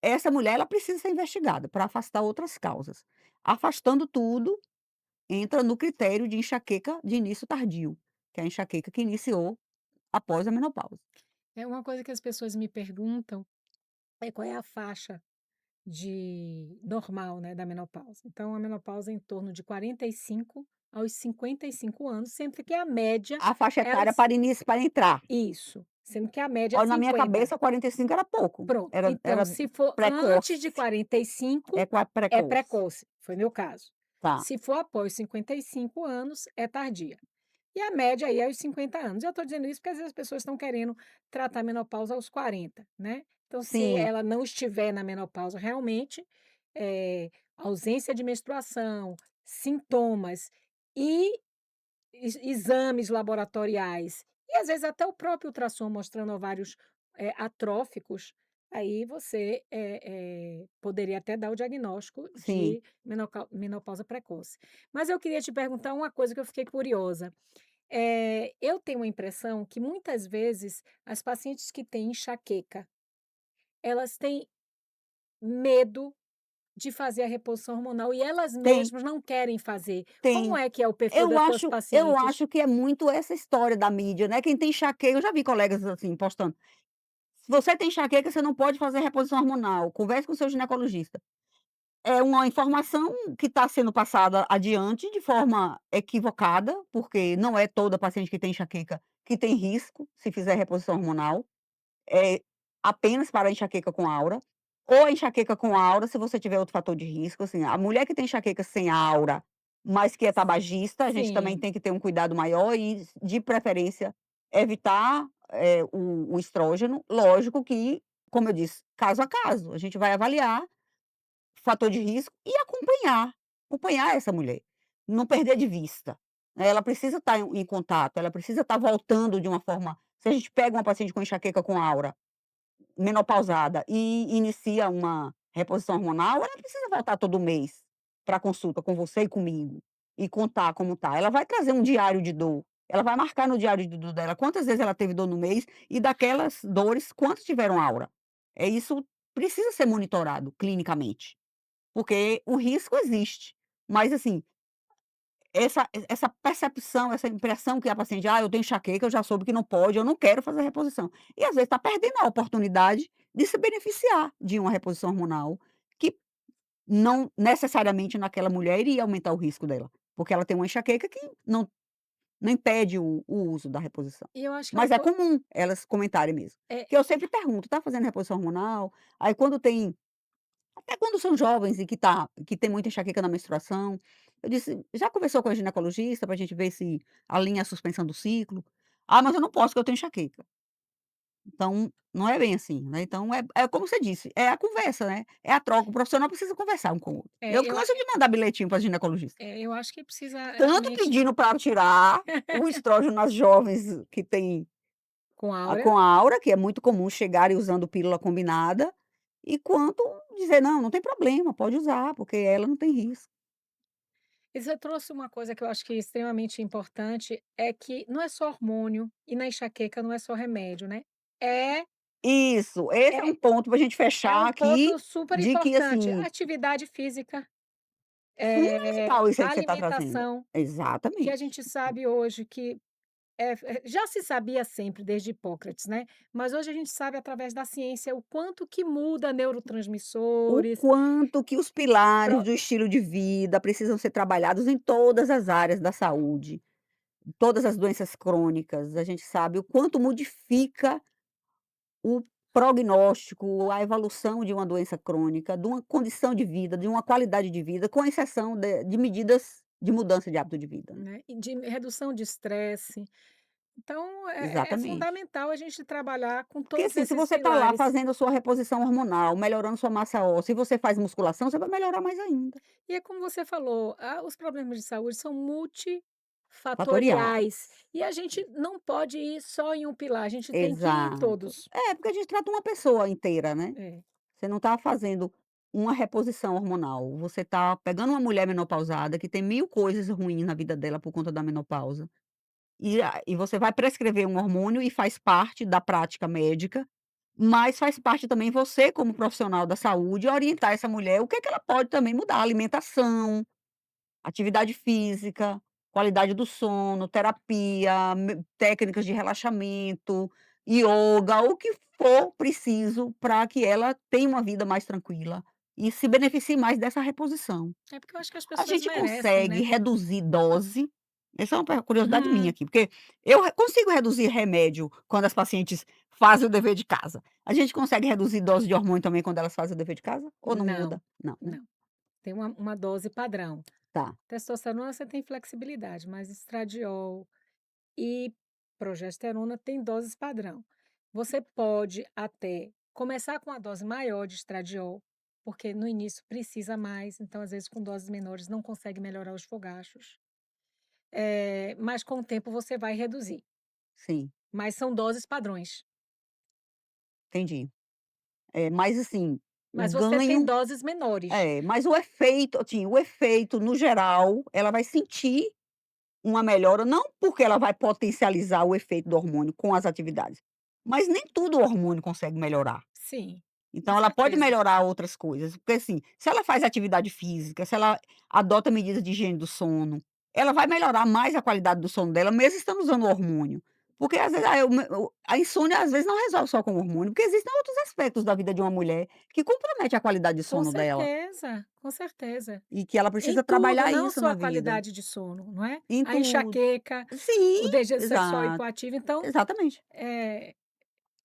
essa mulher ela precisa ser investigada para afastar outras causas. Afastando tudo, entra no critério de enxaqueca de início tardio, que é a enxaqueca que iniciou após a menopausa. É uma coisa que as pessoas me perguntam é qual é a faixa de normal, né, da menopausa. Então a menopausa é em torno de 45 aos 55 anos, sempre que a média A faixa ela etária para entrar. isso, sendo que a média é Olha, na minha 50. cabeça 45 era pouco, Pronto, então era se for antes de precoce, 45, é precoce. precoce, foi meu caso. Tá, Se for após 55 anos, é tardia. E a média aí é os 50 anos. Eu estou dizendo isso porque às vezes as pessoas estão querendo tratar a menopausa aos 40, né. Então se sim, ela não estiver na menopausa realmente, ausência de menstruação, sintomas e exames laboratoriais, e às vezes até o próprio ultrassom mostrando ovários, atróficos, aí você, poderia até dar o diagnóstico sim, de menopausa precoce. Mas eu queria te perguntar uma coisa que eu fiquei curiosa. Eu tenho a impressão que muitas vezes as pacientes que têm enxaqueca, elas têm medo de fazer a reposição hormonal e elas tem, mesmas não querem fazer. Como tem. é que é o perfil Eu das tuas acho eu pacientes? acho que é muito essa história da mídia, né, quem tem enxaqueca eu já vi colegas, assim, postando: "Se você tem enxaqueca, você não pode fazer reposição hormonal, converse com o seu ginecologista". É uma informação que está sendo passada adiante de forma equivocada, porque não é toda paciente que tem enxaqueca que tem risco se fizer reposição hormonal. É apenas para a enxaqueca com aura, ou a enxaqueca com aura se você tiver outro fator de risco, assim, a mulher que tem enxaqueca sem aura, mas que é tabagista, a gente também Sim. tem que ter um cuidado maior e, de preferência, evitar, o estrógeno. Lógico que, como eu disse, caso a caso, a gente vai avaliar fator de risco e acompanhar essa mulher, não perder de vista, né, ela precisa estar em contato, ela precisa estar voltando de uma forma se a gente pega uma paciente com enxaqueca com aura menopausada e inicia uma reposição hormonal, ela precisa voltar todo mês para consulta com você e comigo, e contar como tá. Ela vai trazer um diário de dor, ela vai marcar no diário de dor dela quantas vezes ela teve dor no mês e daquelas dores, quantas tiveram aura. Isso precisa ser monitorado clinicamente, porque o risco existe, mas assim, essa percepção, essa impressão que a paciente: "Ah, eu tenho enxaqueca, eu já soube que não pode, eu não quero fazer reposição". E às vezes está perdendo a oportunidade de se beneficiar de uma reposição hormonal, que não necessariamente naquela mulher iria aumentar o risco dela, porque ela tem uma enxaqueca que não impede o uso da reposição. E eu acho que é Mas é comum elas comentarem mesmo. é Que eu sempre pergunto: "Tá fazendo reposição hormonal?". Aí quando tem até quando são jovens e que tem muita enxaqueca na menstruação, eu disse: "Já conversou com a ginecologista para a gente ver se alinha a suspensão do ciclo?". "Ah, mas eu não posso porque eu tenho enxaqueca". Então, não é bem assim, né, então é como você disse, é a conversa, né, é a troca, o profissional precisa conversar um com o outro. é, Eu canso de mandar bilhetinho para ginecologista, eu acho que precisa tanto realmente pedindo para tirar o estrógeno nas jovens que têm com a aura. com a aura, que é muito comum chegarem usando pílula combinada, e quanto dizer: "Não, não tem problema, pode usar, porque ela não tem risco". E você trouxe uma coisa que eu acho que é extremamente importante, é que não é só hormônio e na enxaqueca não é só remédio, né. É Isso, esse é um é ponto para a gente é fechar um aqui, ponto super de que, importante. assim, Atividade física, fundamental isso aí que você está trazendo. alimentação, que a Exatamente. gente sabe hoje que já se sabia sempre desde Hipócrates, né, mas hoje a gente sabe através da ciência o quanto que muda O neurotransmissores, quanto que os pilares pro do estilo de vida precisam ser trabalhados em todas as áreas da saúde, todas as doenças crônicas, a gente sabe o quanto modifica o prognóstico, a evolução de uma doença crônica, de uma condição de vida, de uma qualidade de vida, com exceção de medidas de mudança de hábito de vida, né. né, e de redução de estresse. Então é Exatamente. fundamental a gente trabalhar com Porque, todos assim, se esses você está lá pilares. fazendo a sua reposição hormonal, melhorando sua massa óssea, e você faz musculação, você vai melhorar mais ainda. E é como você falou, os problemas de saúde são Fatoriais. multifatoriais, e a gente não pode ir só em um pilar, a gente tem que ir em Exato. todos. É, porque a gente trata uma pessoa inteira, né. É. Você não está fazendo uma reposição hormonal. Você tá pegando uma mulher menopausada que tem 1000 coisas ruins na vida dela por conta da menopausa, e você vai prescrever um hormônio e faz parte da prática médica, mas faz parte também você como profissional da saúde orientar essa mulher o que é que ela pode também mudar, alimentação, atividade física, qualidade do sono, terapia, técnicas de relaxamento, ioga, o que for preciso para que ela tenha uma vida mais tranquila e se beneficie mais dessa reposição. É porque eu acho que as A pessoas gente merecem, consegue né. reduzir dose, essa é uma curiosidade minha Uhum. aqui, porque eu consigo reduzir remédio quando as pacientes fazem o dever de casa. A gente consegue reduzir dose de hormônio também quando elas fazem o dever de casa? Ou não Não, muda? Não, né? não. Tem uma dose padrão. Tá, Testosterona você tem flexibilidade, mas estradiol e progesterona tem doses padrão. Você pode até começar com uma dose maior de estradiol, porque no início precisa mais, então às vezes com doses menores não consegue melhorar os fogachos. Mas com o tempo você vai reduzir, sim, mas são doses padrões. entendi. Mas assim, o Mas você tem ganho doses menores. mas o efeito, assim, o efeito no geral, ela vai sentir uma melhora, não porque ela vai potencializar o efeito do hormônio com as atividades, mas nem tudo o hormônio consegue melhorar. Sim, com Então ela pode certeza. melhorar outras coisas, porque assim, se ela faz atividade física, se ela adota medidas de higiene do sono, ela vai melhorar mais a qualidade do sono dela, mesmo estando usando o hormônio. Porque às vezes a insônia às vezes não resolve só com o hormônio, porque existem outros aspectos da vida de uma mulher que compromete a qualidade de sono dela, Com certeza. e que ela Em precisa tudo, trabalhar não isso só na a vida, qualidade de sono, não é? em A tudo. enxaqueca, Sim, o desejo sexual exato, hipoativo, então, exatamente. eh,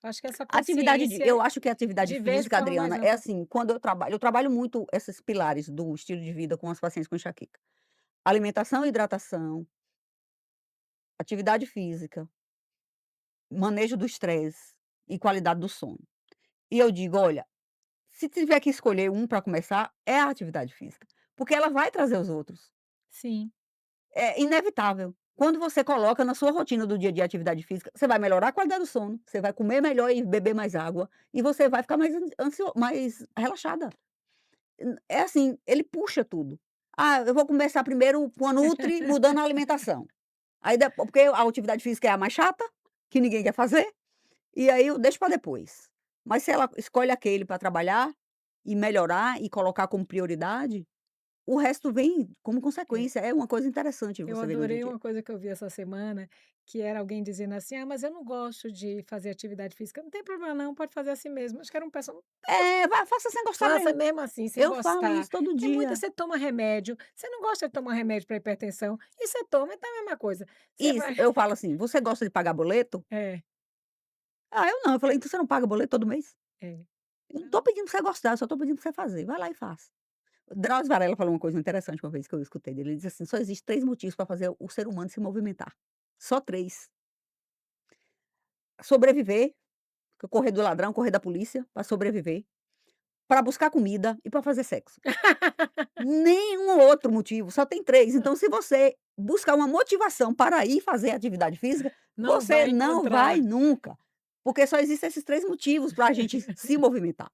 acho que essa Atividade de eu consciência acho que a atividade de ver de física, forma mais Adriana, é ampla. assim, quando eu trabalho muito esses pilares do estilo de vida com as pacientes com enxaqueca. Alimentação e hidratação, atividade física, manejo do estresse e qualidade do sono. E eu digo: "Olha, se tiver que escolher um para começar, é a atividade física, porque ela vai trazer os outros. Sim, É inevitável. Quando você coloca na sua rotina do dia a dia atividade física, você vai melhorar a qualidade do sono, você vai comer melhor e beber mais água, e você vai ficar mais relaxada. É assim, ele puxa tudo. "Ah, eu vou começar primeiro com a nutri, mudando a alimentação". Aí depo porque a atividade física é a mais chata, que ninguém quer fazer, e aí eu deixo para depois. Mas se ela escolhe aquele para trabalhar, e melhorar, e colocar como prioridade, o resto vem como é. consequência. É uma coisa interessante Eu você ver no dia a adorei dia. uma coisa que eu vi essa semana, que era alguém dizendo assim: "Ah, mas eu não gosto de fazer atividade física". "Não tem problema não, pode fazer assim mesmo". Acho que era um pessoal. É, vai, faça sem gostar Faça mesmo. mesmo assim, sem Eu falo gostar. isso todo Tem muita dia. você toma remédio, você não gosta de tomar remédio para hipertensão, e você toma, então é a mesma coisa. Você Isso, vai eu falo assim: "Você gosta de pagar boleto?". é, "Ah, eu não". Eu falei: "Então você não paga boleto todo mês?". é. "Eu não tô pedindo pra você gostar, eu só tô pedindo pra você fazer. Vai lá e faça". Drauzio Varela falou uma coisa interessante uma vez que eu escutei dele, ele disse assim: "Só existe 3 motivos para fazer o ser humano se movimentar, só 3: sobreviver, correr do ladrão, correr da polícia, para sobreviver, para buscar comida e para fazer sexo. Nenhum outro motivo, só tem 3. Então se você buscar uma motivação para ir fazer atividade física, Não você vai não vai encontrar. nunca, porque só existem esses 3 motivos para a gente se movimentar.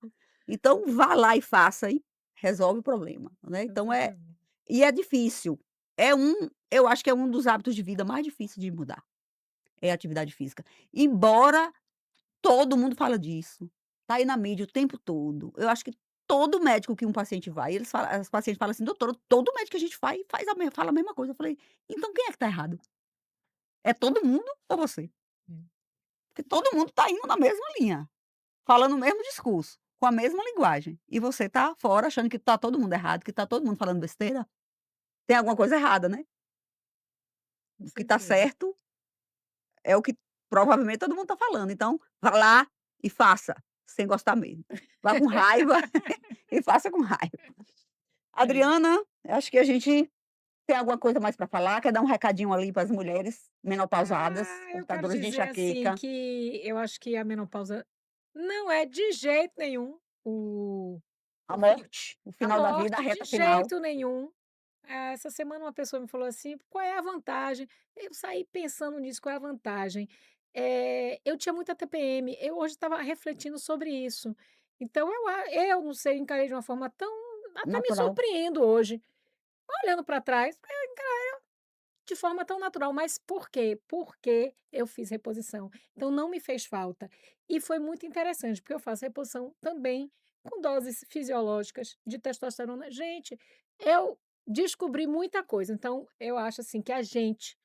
Então vá lá e faça e resolve o problema, né, então Exatamente. é difícil. Eu acho que é um dos hábitos de vida mais difícil de mudar, é a atividade física. Embora todo mundo fala disso, tá aí na mídia o tempo todo. Eu acho que todo médico que um paciente vai, eles falam as pacientes falam assim: "Doutora, todo médico que a gente vai faz a me fala a mesma coisa". Eu falei: "Então quem é que tá errado? É todo mundo ou você?". É. Porque todo mundo tá indo na mesma linha, falando o mesmo discurso, com a mesma linguagem, e você tá fora achando que tá todo mundo errado, que tá todo mundo falando besteira. Tem alguma coisa errada, né. Com O que tá certeza. certo é o que provavelmente todo mundo tá falando, então vá lá e faça, sem gostar mesmo. Vá com raiva e faça com raiva. É. Adriana, acho que a gente tem alguma coisa mais para falar? Quer dar um recadinho ali para as mulheres menopausadas, Eu quero portadoras de dizer, assim, enxaqueca? que eu acho que a menopausa não é de jeito nenhum A o fim morte, o a final da vida, a morte, de reta final. jeito nenhum. Essa semana uma pessoa me falou assim: "Qual é a vantagem?". Eu saí pensando nisso, qual é a vantagem? Eu tinha muita TPM, eu hoje estava refletindo sobre isso. Então eu não sei, encarei de uma forma tão até me Natural. surpreendo hoje, olhando para trás, de forma tão natural, mas por quê? Porque eu fiz reposição, então não me fez falta. E foi muito interessante, porque eu faço reposição também com doses fisiológicas de testosterona. Gente, eu descobri muita coisa, então eu acho, assim, que a gente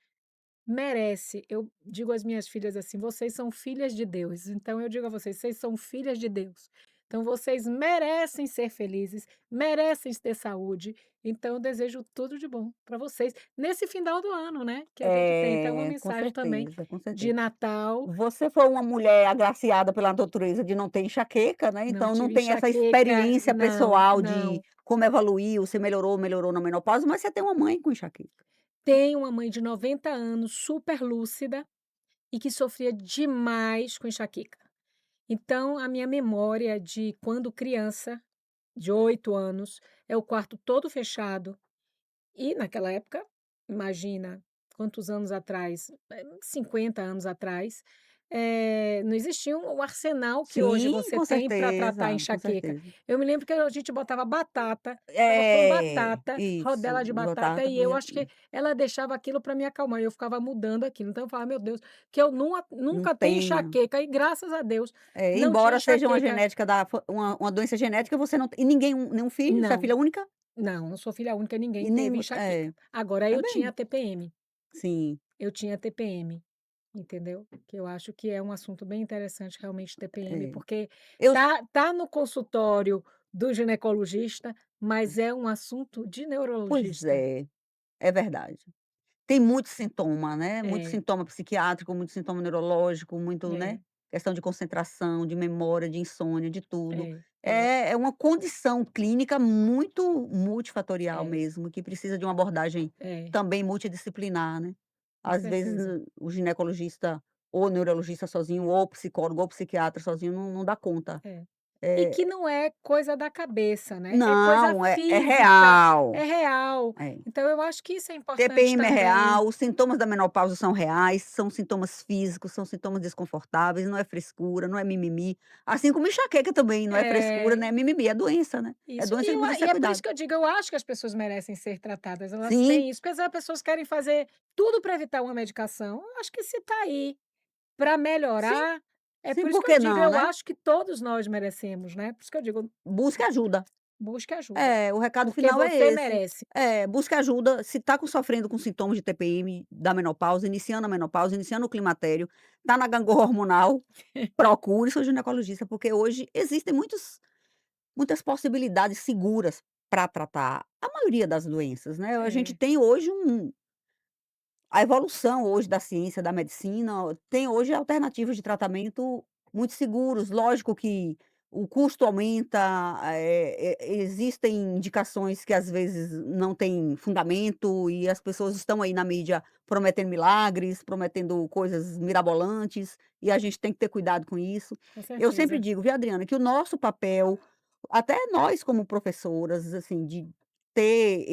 merece. Eu digo às minhas filhas assim: "Vocês são filhas de Deus", então eu digo a vocês: "Vocês são filhas de Deus". Então vocês merecem ser felizes, merecem ter saúde, então eu desejo tudo de bom para vocês, nesse final do ano, né, que a gente tem. Então uma É, com mensagem também certeza, com de certeza. Natal. Você foi uma mulher agraciada pela natureza de não ter enxaqueca, né, Não então não tive tem essa enxaqueca, experiência não, pessoal de não. como evoluiu, se melhorou, melhorou na menopausa, mas você tem uma mãe com enxaqueca. Tenho uma mãe de 90 anos, super lúcida, e que sofria demais com enxaqueca. Então a minha memória de quando criança, de 8 anos, é o quarto todo fechado, e naquela época, imagina quantos anos atrás, 50 anos atrás, não existia o arsenal que hoje Sim, você tem para tratar a com enxaqueca. certeza. Eu me lembro que a gente botava batata, estava com É, batata, isso, rodela de batata, batata e para eu acho que ela deixava aquilo para me acalmar, e eu ficava mudando aquilo. Então eu falava: "Meu Deus, que eu não nunca tenha tenha. enxaqueca", e graças a Deus não tinha Embora seja uma enxaqueca. genética da uma doença genética, você não e ninguém nenhum filho, você é Não, filha única? não, não sou filha única, ninguém E nem teve vo é, enxaqueca. Agora tá eu tinha bem. TPM. Sim, Eu tinha TPM, entendeu? Que eu acho que é um assunto bem interessante realmente TPM, é. porque Eu tá no consultório do ginecologista, mas é um assunto de Pois neurologista. é, é verdade. Tem muito sintoma, né, muito É, sintoma psiquiátrico, muito sintoma neurológico, muito, né, é, questão de concentração, de memória, de insônia, de tudo. é, É uma condição clínica muito multifatorial é, mesmo, que precisa de uma abordagem é, também multidisciplinar, né. com Às vezes certeza. o ginecologista ou o neurologista sozinho, ou o psicólogo ou o psiquiatra sozinho não dá conta. É. E Eh que não é coisa da cabeça, né, é coisa não, é física, é real. real. É. Então eu acho que isso é importante TPM é também. real, os sintomas da menopausa são reais, são sintomas físicos, são sintomas desconfortáveis, não é frescura, não é mimimi, assim como enxaqueca também, não é frescura, É. nem é mimimi, é doença, né, é Isso, doença que precisa e ser é por isso cuidado. que eu digo, eu acho que as pessoas merecem ser tratadas, elas Sim, têm isso, porque as pessoas querem fazer tudo para evitar uma medicação, eu acho que se está aí para sim, melhorar, é sim, por isso por que eu que digo, não, eu né? acho que todos nós merecemos, né, por isso que eu digo, Busque ajuda. busque ajuda, É, o recado porque final é você esse. merece. É, busque ajuda, se está sofrendo com sintomas de TPM, da menopausa, iniciando a menopausa, iniciando o climatério, está na gangorra hormonal, procure seu ginecologista, porque hoje existem muitas possibilidades seguras para tratar a maioria das doenças, né. A gente É, tem hoje a evolução hoje da ciência, da medicina, tem hoje alternativas de tratamento muito seguros. Lógico que o custo aumenta, existem indicações que às vezes não têm fundamento e as pessoas estão aí na mídia prometendo milagres, prometendo coisas mirabolantes, e a gente tem que ter cuidado com isso. com Eu sempre certeza. digo, viu, Adriana, que o nosso papel, até nós como professoras, assim, de ter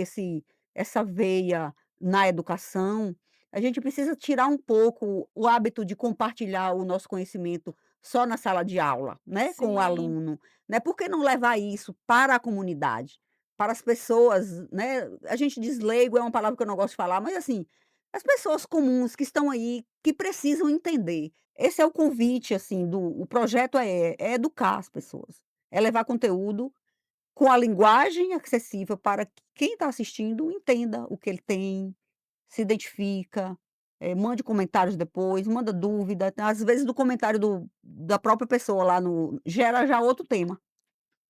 essa veia na educação, a gente precisa tirar um pouco o hábito de compartilhar o nosso conhecimento só na sala de aula, né, com o Sim, aluno, né, por que não levar isso para a comunidade, para as pessoas, né, a gente diz leigo, é uma palavra que eu não gosto de falar, mas assim, as pessoas comuns que estão aí, que precisam entender. Esse é o convite, assim, do o projeto é educar as pessoas, é levar conteúdo com a linguagem acessível para que quem está assistindo entenda o que ele tem, se identifica, mande comentários depois, manda dúvida, às vezes do comentário da própria pessoa lá no gera já outro tema,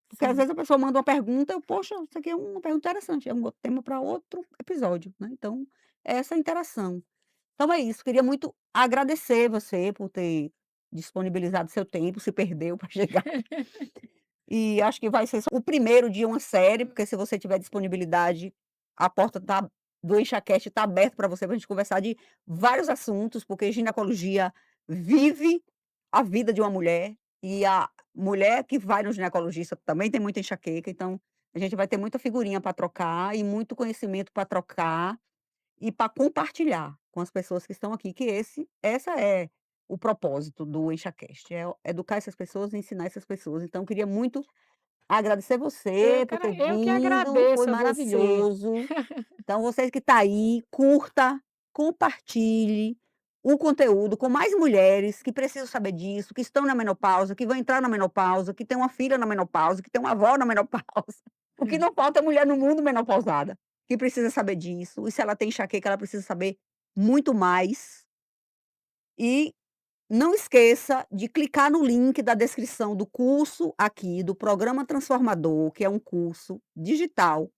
porque às sim. vezes a pessoa manda uma pergunta, eu: "Poxa, isso aqui é uma pergunta interessante, é um outro tema para outro episódio", né, então, é essa interação. Então é isso, queria muito agradecer você por ter disponibilizado seu tempo, se perdeu para chegar. E acho que vai ser só o primeiro de uma série, porque se você tiver disponibilidade, a porta do EnxaCast está aberta para você, para a gente conversar de vários assuntos, porque ginecologia vive a vida de uma mulher, e a mulher que vai no ginecologista também tem muita enxaqueca, então a gente vai ter muita figurinha para trocar e muito conhecimento para trocar e para compartilhar com as pessoas que estão aqui, que essa é o propósito do EnchaCast, é educar essas pessoas e ensinar essas pessoas. Então eu queria muito agradecer você por ter Eu que vindo, foi agradeço a você. maravilhoso. Então você que está aí, curta, compartilhe o conteúdo com mais mulheres que precisam saber disso, que estão na menopausa, que vão entrar na menopausa, que tem uma filha na menopausa, que tem uma avó na menopausa. O que não falta é mulher no mundo menopausada, que precisa saber disso, e se ela tem enxaqueca, ela precisa saber muito mais. E não esqueça de clicar no link da descrição do curso aqui, do Programa Transformador, que é um curso digital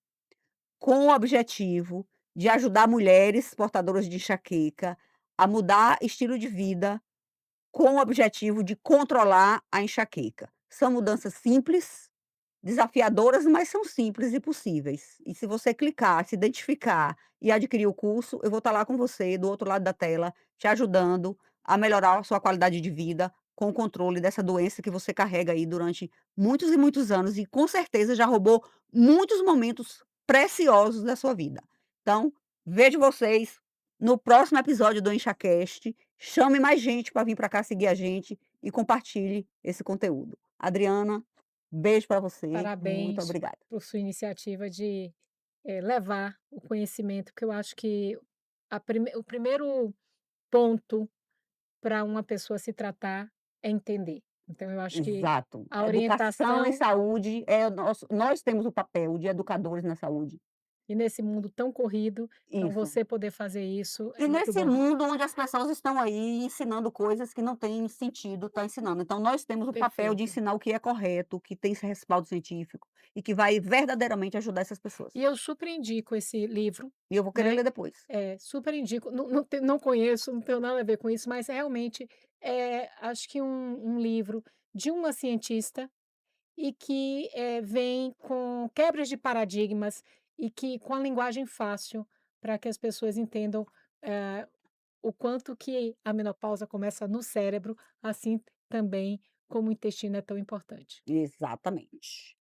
com o objetivo de ajudar mulheres portadoras de enxaqueca a mudar estilo de vida, com o objetivo de controlar a enxaqueca. São mudanças simples, desafiadoras, mas são simples e possíveis. E se você clicar, se identificar e adquirir o curso, eu vou estar lá com você, do outro lado da tela, te ajudando a melhorar a sua qualidade de vida com o controle dessa doença que você carrega aí durante muitos e muitos anos e com certeza já roubou muitos momentos preciosos da sua vida. Então, vejo vocês no próximo episódio do EnxaCast. Chame mais gente para vir para cá seguir a gente e compartilhe esse conteúdo. Adriana, beijo para você, muito Parabéns obrigada. por sua iniciativa de, levar o conhecimento, que eu acho que o primeiro ponto para uma pessoa se tratar é entender. Então eu acho que Exato. a Educação em orientação saúde é o nosso nós temos o papel de educadores na saúde. e nesse mundo tão corrido, então Isso. você poder fazer isso é E muito nesse bom. mundo onde as pessoas estão aí ensinando coisas que não têm sentido estar ensinando, então nós temos o papel de Perfeito. ensinar o que é correto, que tem esse respaldo científico e que vai verdadeiramente ajudar essas pessoas. E eu super indico esse livro, E eu vou querer né, ler depois. super indico, não conheço, não tenho nada a ver com isso, mas realmente, acho que um livro de uma cientista e que, vem com quebras de paradigmas e que com a linguagem fácil, para que as pessoas entendam, o quanto que a menopausa começa no cérebro, assim também como o intestino é tão importante. Exatamente.